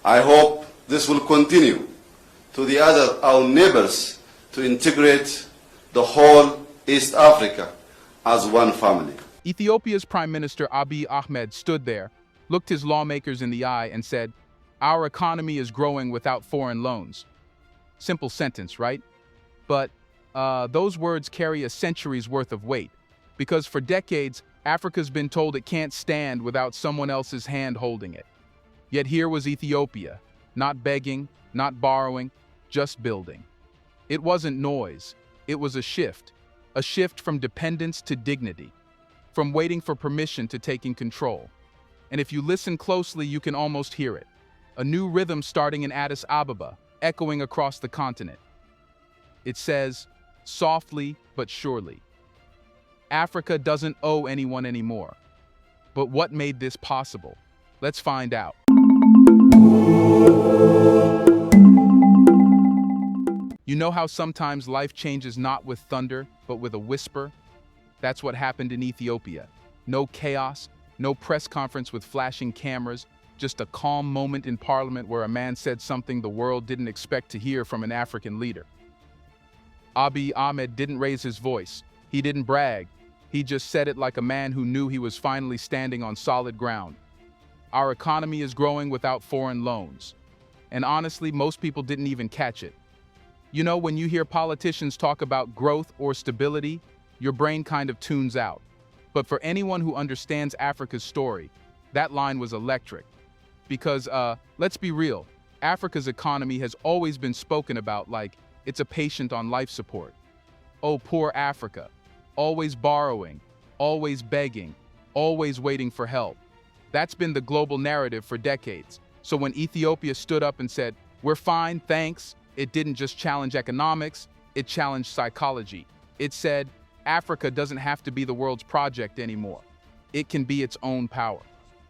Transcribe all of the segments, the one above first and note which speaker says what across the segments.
Speaker 1: I hope this will continue to our neighbors to integrate the whole East Africa as one family.
Speaker 2: Ethiopia's Prime Minister Abiy Ahmed stood there, looked his lawmakers in the eye and said, "Our economy is growing without foreign loans." Simple sentence, right? But those words carry a century's worth of weight, because for decades, Africa's been told it can't stand without someone else's hand holding it. Yet here was Ethiopia, not begging, not borrowing, just building. It wasn't noise, it was a shift from dependence to dignity, from waiting for permission to taking control. And if you listen closely, you can almost hear it. A new rhythm starting in Addis Ababa, echoing across the continent. It says, softly but surely, Africa doesn't owe anyone anymore. But what made this possible? Let's find out. You know how sometimes life changes not with thunder, but with a whisper? That's what happened in Ethiopia. No chaos, no press conference with flashing cameras, just a calm moment in parliament where a man said something the world didn't expect to hear from an African leader. Abiy Ahmed didn't raise his voice. He didn't brag. He just said it like a man who knew he was finally standing on solid ground. Our economy is growing without foreign loans. And honestly, most people didn't even catch it. You know, when you hear politicians talk about growth or stability, your brain kind of tunes out. But for anyone who understands Africa's story, that line was electric. Because, let's be real, Africa's economy has always been spoken about like it's a patient on life support. Oh, poor Africa. Always borrowing, always begging, always waiting for help. That's been the global narrative for decades. So when Ethiopia stood up and said, "We're fine, thanks," it didn't just challenge economics, it challenged psychology. It said, Africa doesn't have to be the world's project anymore. It can be its own power.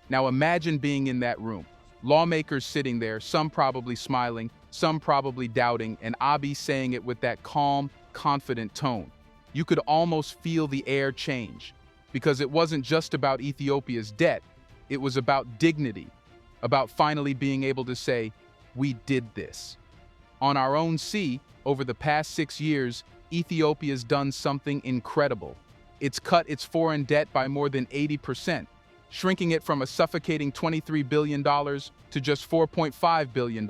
Speaker 2: Now imagine being in that room. Lawmakers sitting there, some probably smiling, some probably doubting, and Abiy saying it with that calm, confident tone. You could almost feel the air change, because it wasn't just about Ethiopia's debt, it was about dignity, about finally being able to say, "We did this." On our own sea, over the past 6 years, Ethiopia's done something incredible. It's cut its foreign debt by more than 80%, shrinking it from a suffocating $23 billion to just $4.5 billion.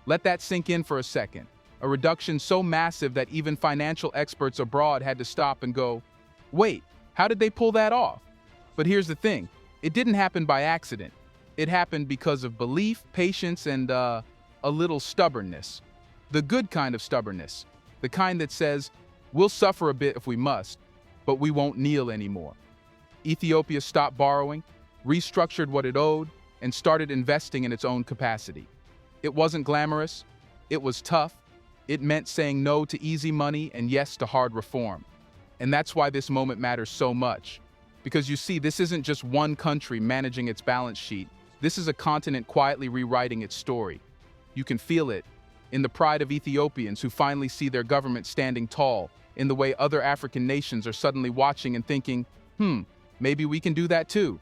Speaker 2: Let that sink in for a second. A reduction so massive that even financial experts abroad had to stop and go, wait, how did they pull that off? But here's the thing, it didn't happen by accident. It happened because of belief, patience, and a little stubbornness. The good kind of stubbornness. The kind that says, we'll suffer a bit if we must, but we won't kneel anymore. Ethiopia stopped borrowing, restructured what it owed, and started investing in its own capacity. It wasn't glamorous, it was tough. It meant saying no to easy money and yes to hard reform. And that's why this moment matters so much. Because you see, this isn't just one country managing its balance sheet. This is a continent quietly rewriting its story. You can feel it in the pride of Ethiopians who finally see their government standing tall, in the way other African nations are suddenly watching and thinking, maybe we can do that too.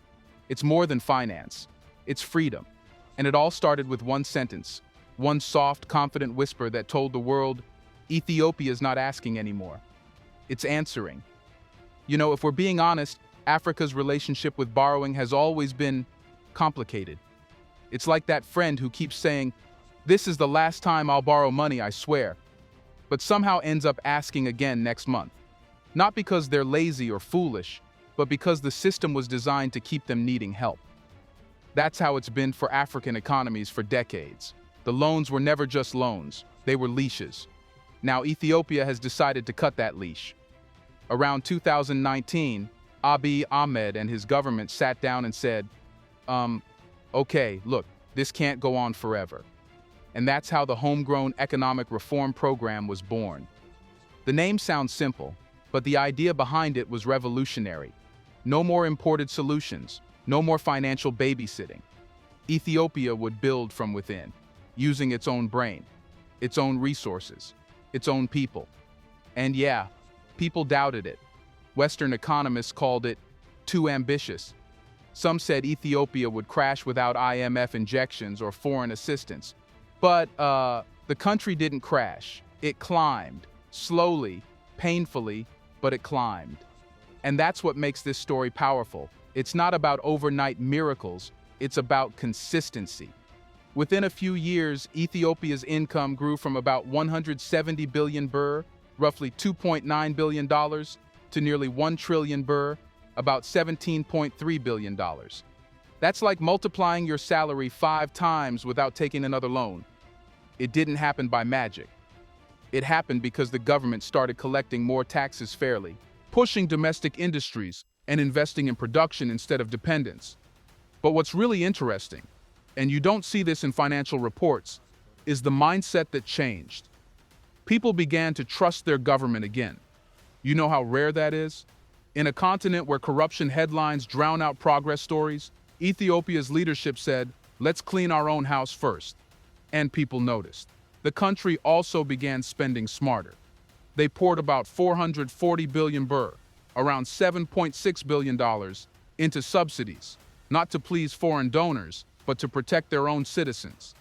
Speaker 2: It's more than finance. It's freedom. And it all started with one sentence, one soft, confident whisper that told the world, Ethiopia is not asking anymore. It's answering. You know, if we're being honest, Africa's relationship with borrowing has always been complicated. It's like that friend who keeps saying, this is the last time I'll borrow money, I swear, but somehow ends up asking again next month. Not because they're lazy or foolish, but because the system was designed to keep them needing help. That's how it's been for African economies for decades. The loans were never just loans, they were leashes. Now Ethiopia has decided to cut that leash. Around 2019, Abiy Ahmed and his government sat down and said, okay, look, this can't go on forever. And that's how the homegrown economic reform program was born. The name sounds simple, but the idea behind it was revolutionary. No more imported solutions, no more financial babysitting. Ethiopia would build from within, using its own brain, its own resources, its own people. And yeah, people doubted it. Western economists called it too ambitious. Some said Ethiopia would crash without IMF injections or foreign assistance. But the country didn't crash. It climbed. Slowly, painfully, but it climbed. And that's what makes this story powerful. It's not about overnight miracles, it's about consistency. Within a few years, Ethiopia's income grew from about 170 billion birr, roughly $2.9 billion, to nearly 1 trillion birr, about $17.3 billion. That's like multiplying your salary 5 times without taking another loan. It didn't happen by magic. It happened because the government started collecting more taxes fairly, pushing domestic industries, and investing in production instead of dependence. But what's really interesting, and you don't see this in financial reports, is the mindset that changed. People began to trust their government again. You know how rare that is? In a continent where corruption headlines drown out progress stories, Ethiopia's leadership said, "Let's clean our own house first." And people noticed. The country also began spending smarter. They poured about 440 billion birr, around $7.6 billion, into subsidies, not to please foreign donors, but to protect their own citizens.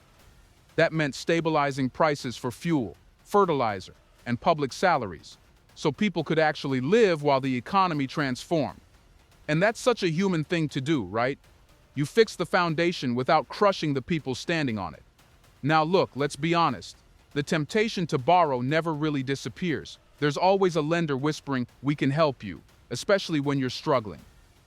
Speaker 2: That meant stabilizing prices for fuel, fertilizer, and public salaries, so people could actually live while the economy transformed. And that's such a human thing to do, right? You fix the foundation without crushing the people standing on it. Now look, let's be honest. The temptation to borrow never really disappears. There's always a lender whispering, "We can help you," especially when you're struggling.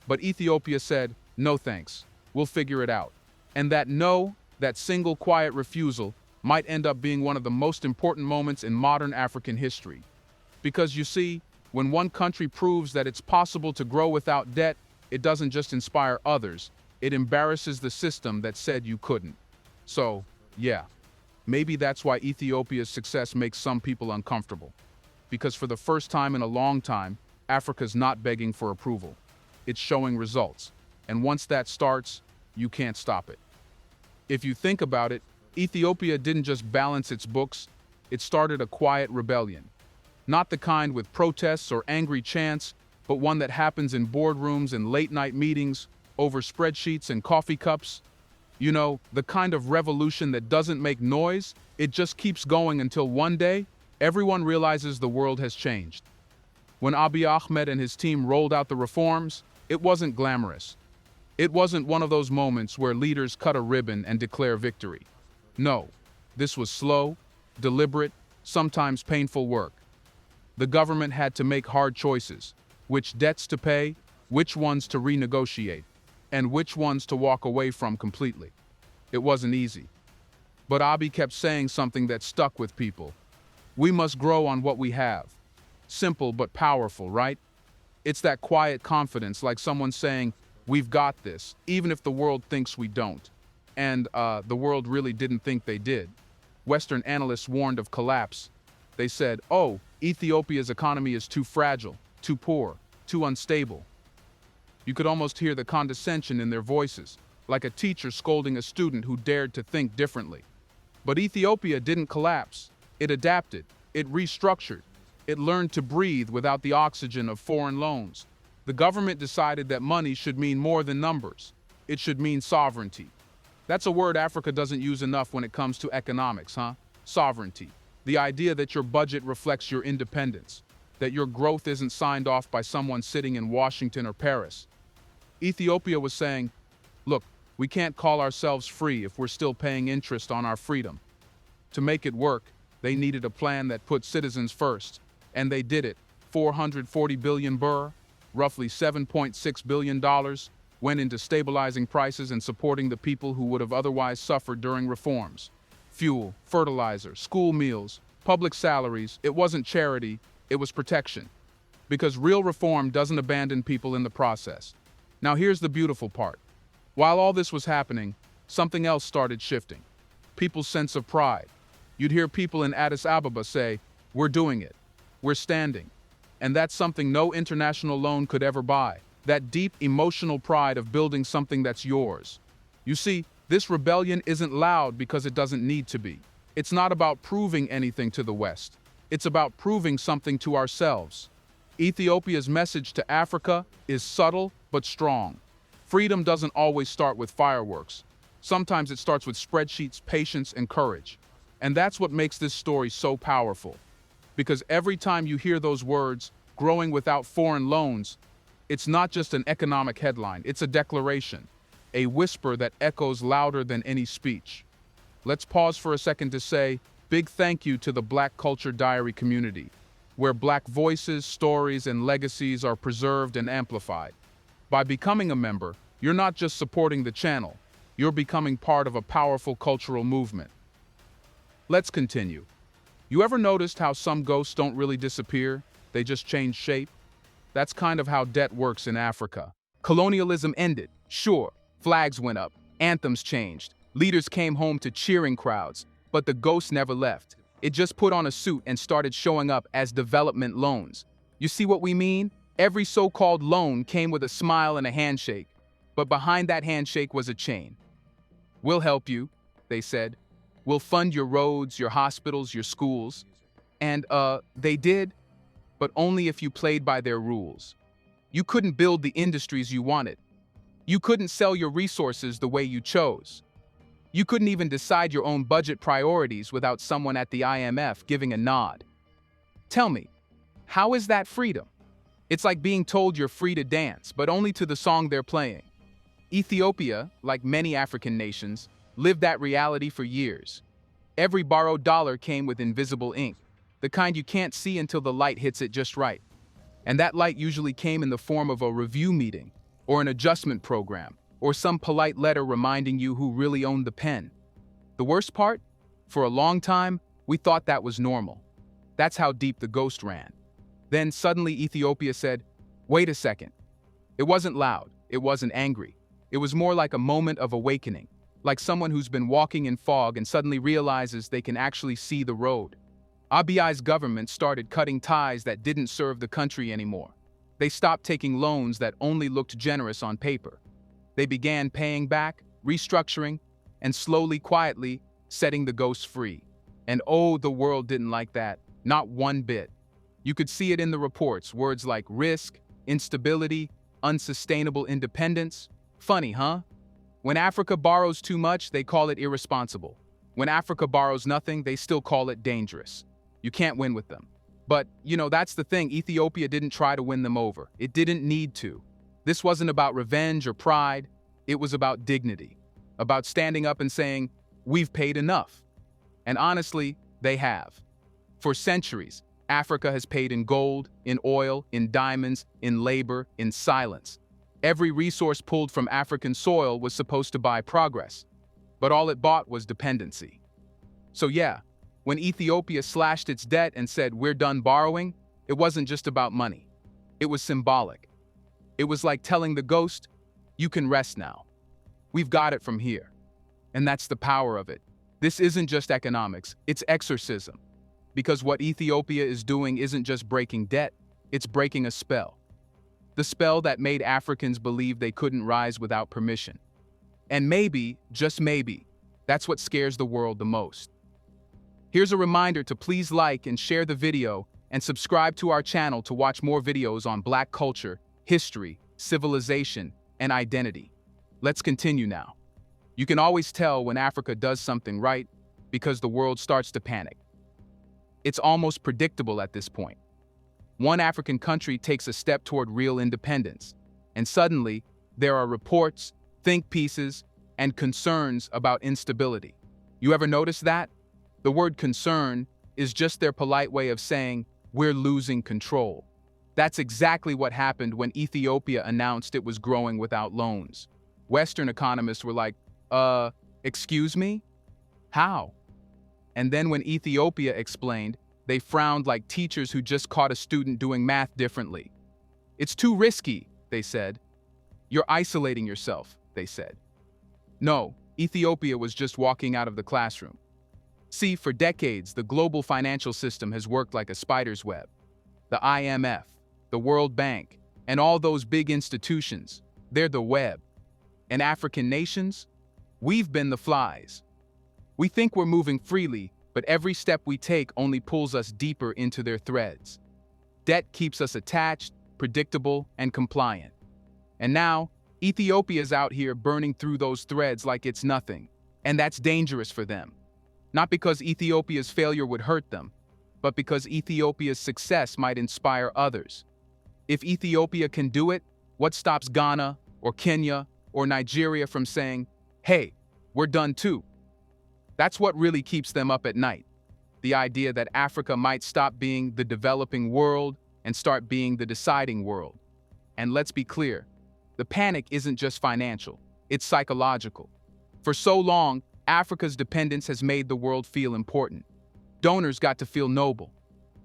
Speaker 2: But Ethiopia said, "No thanks, we'll figure it out." And that no, that single quiet refusal, might end up being one of the most important moments in modern African history. Because you see, when one country proves that it's possible to grow without debt, it doesn't just inspire others, it embarrasses the system that said you couldn't. So, yeah, maybe that's why Ethiopia's success makes some people uncomfortable. Because for the first time in a long time, Africa's not begging for approval. It's showing results. And once that starts, you can't stop it. If you think about it, Ethiopia didn't just balance its books, it started a quiet rebellion. Not the kind with protests or angry chants, but one that happens in boardrooms and late-night meetings, over spreadsheets and coffee cups. You know, the kind of revolution that doesn't make noise, it just keeps going until one day, everyone realizes the world has changed. When Abiy Ahmed and his team rolled out the reforms, it wasn't glamorous. It wasn't one of those moments where leaders cut a ribbon and declare victory. No, this was slow, deliberate, sometimes painful work. The government had to make hard choices, which debts to pay, which ones to renegotiate, and which ones to walk away from completely. It wasn't easy. But Abiy kept saying something that stuck with people. We must grow on what we have. Simple but powerful, right? It's that quiet confidence, like someone saying, "We've got this, even if the world thinks we don't." And the world really didn't think they did. Western analysts warned of collapse. They said, "Oh, Ethiopia's economy is too fragile, too poor, too unstable." You could almost hear the condescension in their voices, like a teacher scolding a student who dared to think differently. But Ethiopia didn't collapse. It adapted. It restructured. It learned to breathe without the oxygen of foreign loans. The government decided that money should mean more than numbers. It should mean sovereignty. That's a word Africa doesn't use enough when it comes to economics, huh? Sovereignty. The idea that your budget reflects your independence, that your growth isn't signed off by someone sitting in Washington or Paris. Ethiopia was saying, look, we can't call ourselves free if we're still paying interest on our freedom. To make it work, they needed a plan that put citizens first, and they did it. 440 billion birr, roughly $7.6 billion, went into stabilizing prices and supporting the people who would have otherwise suffered during reforms. Fuel, fertilizer, school meals, public salaries, it wasn't charity, it was protection. Because real reform doesn't abandon people in the process. Now here's the beautiful part. While all this was happening, something else started shifting. People's sense of pride. You'd hear people in Addis Ababa say, "We're doing it. We're standing." And that's something no international loan could ever buy. That deep emotional pride of building something that's yours. You see, this rebellion isn't loud because it doesn't need to be. It's not about proving anything to the West. It's about proving something to ourselves. Ethiopia's message to Africa is subtle but strong. Freedom doesn't always start with fireworks. Sometimes it starts with spreadsheets, patience, and courage. And that's what makes this story so powerful. Because every time you hear those words, growing without foreign loans, it's not just an economic headline, it's a declaration, a whisper that echoes louder than any speech. Let's pause for a second to say big thank you to the Black Culture Diary community, where Black voices, stories, and legacies are preserved and amplified. By becoming a member, you're not just supporting the channel, you're becoming part of a powerful cultural movement. Let's continue. You ever noticed how some ghosts don't really disappear? They just change shape? That's kind of how debt works in Africa. Colonialism ended, sure, flags went up, anthems changed, leaders came home to cheering crowds, but the ghost never left. It just put on a suit and started showing up as development loans. You see what we mean? Every so-called loan came with a smile and a handshake, but behind that handshake was a chain. We'll help you, they said. We'll fund your roads, your hospitals, your schools. And, they did, but only if you played by their rules. You couldn't build the industries you wanted. You couldn't sell your resources the way you chose. You couldn't even decide your own budget priorities without someone at the IMF giving a nod. Tell me, how is that freedom? It's like being told you're free to dance, but only to the song they're playing. Ethiopia, like many African nations, lived that reality for years. Every borrowed dollar came with invisible ink, the kind you can't see until the light hits it just right. And that light usually came in the form of a review meeting, or an adjustment program, or some polite letter reminding you who really owned the pen. The worst part? For a long time, we thought that was normal. That's how deep the ghost ran. Then suddenly Ethiopia said, wait a second. It wasn't loud, it wasn't angry. It was more like a moment of awakening, like someone who's been walking in fog and suddenly realizes they can actually see the road. Abiyai's government started cutting ties that didn't serve the country anymore. They stopped taking loans that only looked generous on paper. They began paying back, restructuring, and slowly, quietly, setting the ghosts free. And oh, the world didn't like that, not one bit. You could see it in the reports, words like risk, instability, unsustainable independence. Funny, huh? When Africa borrows too much, they call it irresponsible. When Africa borrows nothing, they still call it dangerous. You can't win with them. But, that's the thing, Ethiopia didn't try to win them over. It didn't need to. This wasn't about revenge or pride. It was about dignity. About standing up and saying, we've paid enough. And honestly, they have. For centuries, Africa has paid in gold, in oil, in diamonds, in labor, in silence. Every resource pulled from African soil was supposed to buy progress, but all it bought was dependency. So yeah, when Ethiopia slashed its debt and said, we're done borrowing, it wasn't just about money. It was symbolic. It was like telling the ghost, you can rest now. We've got it from here. And that's the power of it. This isn't just economics, it's exorcism. Because what Ethiopia is doing isn't just breaking debt, it's breaking a spell. The spell that made Africans believe they couldn't rise without permission. And maybe, just maybe, that's what scares the world the most. Here's a reminder to please like and share the video and subscribe to our channel to watch more videos on Black culture, history, civilization, and identity. Let's continue now. You can always tell when Africa does something right because the world starts to panic. It's almost predictable at this point. One African country takes a step toward real independence, and suddenly there are reports, think pieces, and concerns about instability. You ever notice that? The word concern is just their polite way of saying, we're losing control. That's exactly what happened when Ethiopia announced it was growing without loans. Western economists were like, excuse me? How? And then when Ethiopia explained, they frowned like teachers who just caught a student doing math differently. It's too risky, they said. You're isolating yourself, they said. No, Ethiopia was just walking out of the classroom. See, for decades, the global financial system has worked like a spider's web. The IMF, the World Bank, and all those big institutions, they're the web. And African nations? We've been the flies. We think we're moving freely, but every step we take only pulls us deeper into their threads. Debt keeps us attached, predictable, and compliant. And now, Ethiopia's out here burning through those threads like it's nothing, and that's dangerous for them. Not because Ethiopia's failure would hurt them, but because Ethiopia's success might inspire others. If Ethiopia can do it, what stops Ghana or Kenya or Nigeria from saying, "Hey, we're done too"? That's what really keeps them up at night. The idea that Africa might stop being the developing world and start being the deciding world. And let's be clear, the panic isn't just financial, it's psychological. For so long, Africa's dependence has made the world feel important. Donors got to feel noble.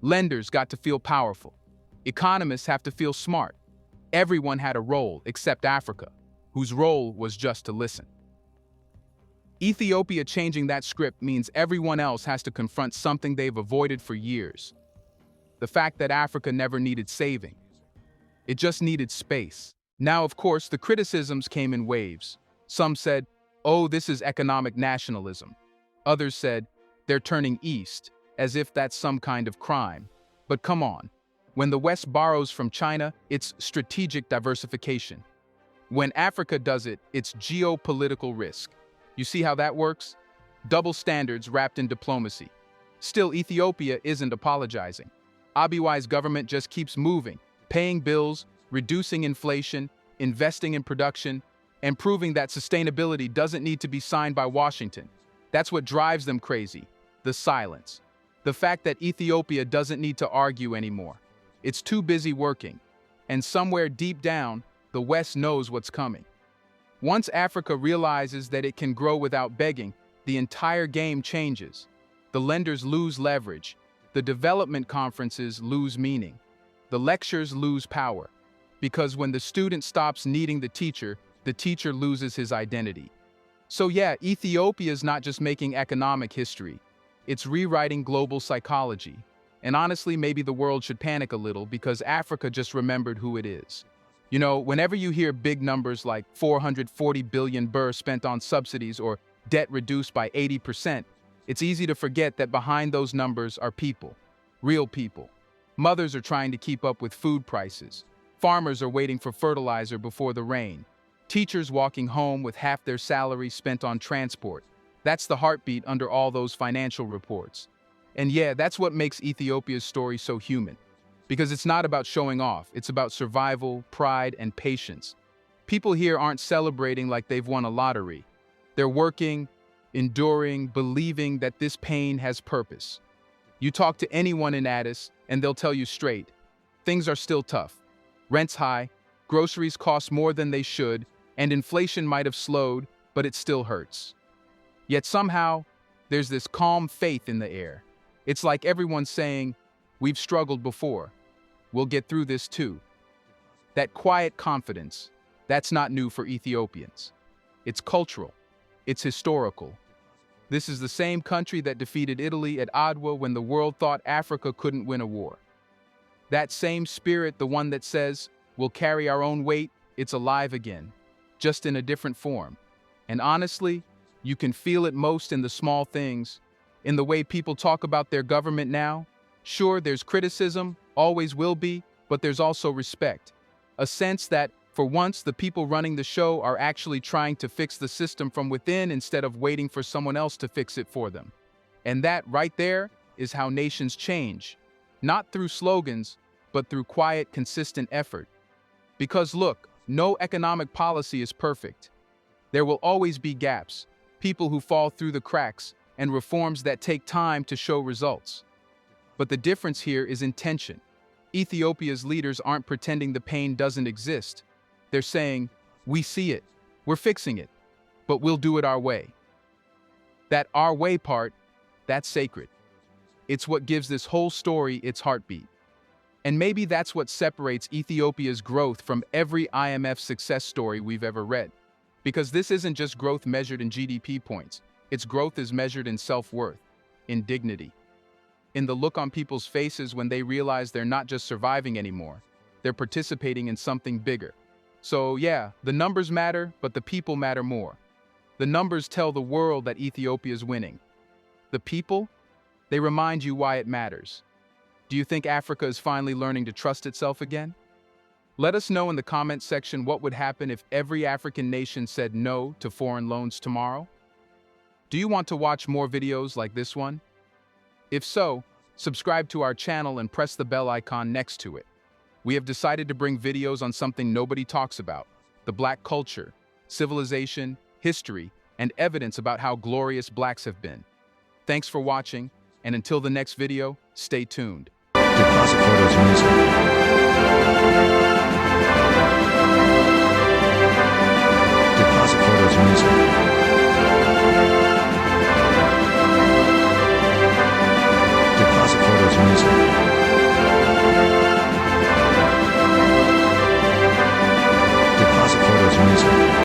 Speaker 2: Lenders got to feel powerful. Economists have to feel smart. Everyone had a role except Africa, whose role was just to listen. Ethiopia changing that script means everyone else has to confront something they've avoided for years. The fact that Africa never needed saving. It just needed space. Now, of course, the criticisms came in waves. Some said, "Oh, this is economic nationalism." Others said, "They're turning east," as if that's some kind of crime. But come on. When the West borrows from China, it's strategic diversification. When Africa does it, it's geopolitical risk. You see how that works? Double standards wrapped in diplomacy. Still, Ethiopia isn't apologizing. Abiy's government just keeps moving, paying bills, reducing inflation, investing in production, and proving that sustainability doesn't need to be signed by Washington. That's what drives them crazy, the silence. The fact that Ethiopia doesn't need to argue anymore. It's too busy working. And somewhere deep down, the West knows what's coming. Once Africa realizes that it can grow without begging, the entire game changes. The lenders lose leverage. The development conferences lose meaning. The lectures lose power. Because when the student stops needing the teacher loses his identity. So yeah, Ethiopia is not just making economic history. It's rewriting global psychology. And honestly, maybe the world should panic a little because Africa just remembered who it is. You know, whenever you hear big numbers like 440 billion birr spent on subsidies or debt reduced by 80%, it's easy to forget that behind those numbers are people, real people. Mothers are trying to keep up with food prices. Farmers are waiting for fertilizer before the rain. Teachers walking home with half their salary spent on transport. That's the heartbeat under all those financial reports. And yeah, that's what makes Ethiopia's story so human. Because it's not about showing off, it's about survival, pride, and patience. People here aren't celebrating like they've won a lottery. They're working, enduring, believing that this pain has purpose. You talk to anyone in Addis, and they'll tell you straight, things are still tough. Rent's high, groceries cost more than they should, and inflation might have slowed, but it still hurts. Yet somehow, there's this calm faith in the air. It's like everyone's saying, "We've struggled before. We'll get through this too." That quiet confidence, that's not new for Ethiopians. It's cultural. It's historical. This is the same country that defeated Italy at Adwa when the world thought Africa couldn't win a war. That same spirit, the one that says, "We'll carry our own weight," it's alive again, just in a different form. And honestly, you can feel it most in the small things, in the way people talk about their government now. Sure, there's criticism, always will be, but there's also respect. A sense that, for once, the people running the show are actually trying to fix the system from within instead of waiting for someone else to fix it for them. And that, right there, is how nations change. Not through slogans, but through quiet, consistent effort. Because look, no economic policy is perfect. There will always be gaps, people who fall through the cracks, and reforms that take time to show results. But the difference here is intention. Ethiopia's leaders aren't pretending the pain doesn't exist. They're saying, "We see it, we're fixing it, but we'll do it our way." That "our way" part, that's sacred. It's what gives this whole story its heartbeat. And maybe that's what separates Ethiopia's growth from every IMF success story we've ever read. Because this isn't just growth measured in GDP points. Its growth is measured in self-worth, in dignity, in the look on people's faces when they realize they're not just surviving anymore, they're participating in something bigger. So yeah, the numbers matter, but the people matter more. The numbers tell the world that Ethiopia's winning. The people, they remind you why it matters. Do you think Africa is finally learning to trust itself again? Let us know in the comments section what would happen if every African nation said no to foreign loans tomorrow. Do you want to watch more videos like this one? If so, subscribe to our channel and press the bell icon next to it. We have decided to bring videos on something nobody talks about: the Black culture, civilization, history, and evidence about how glorious Blacks have been. Thanks for watching, and until the next video, stay tuned.
Speaker 3: Deposit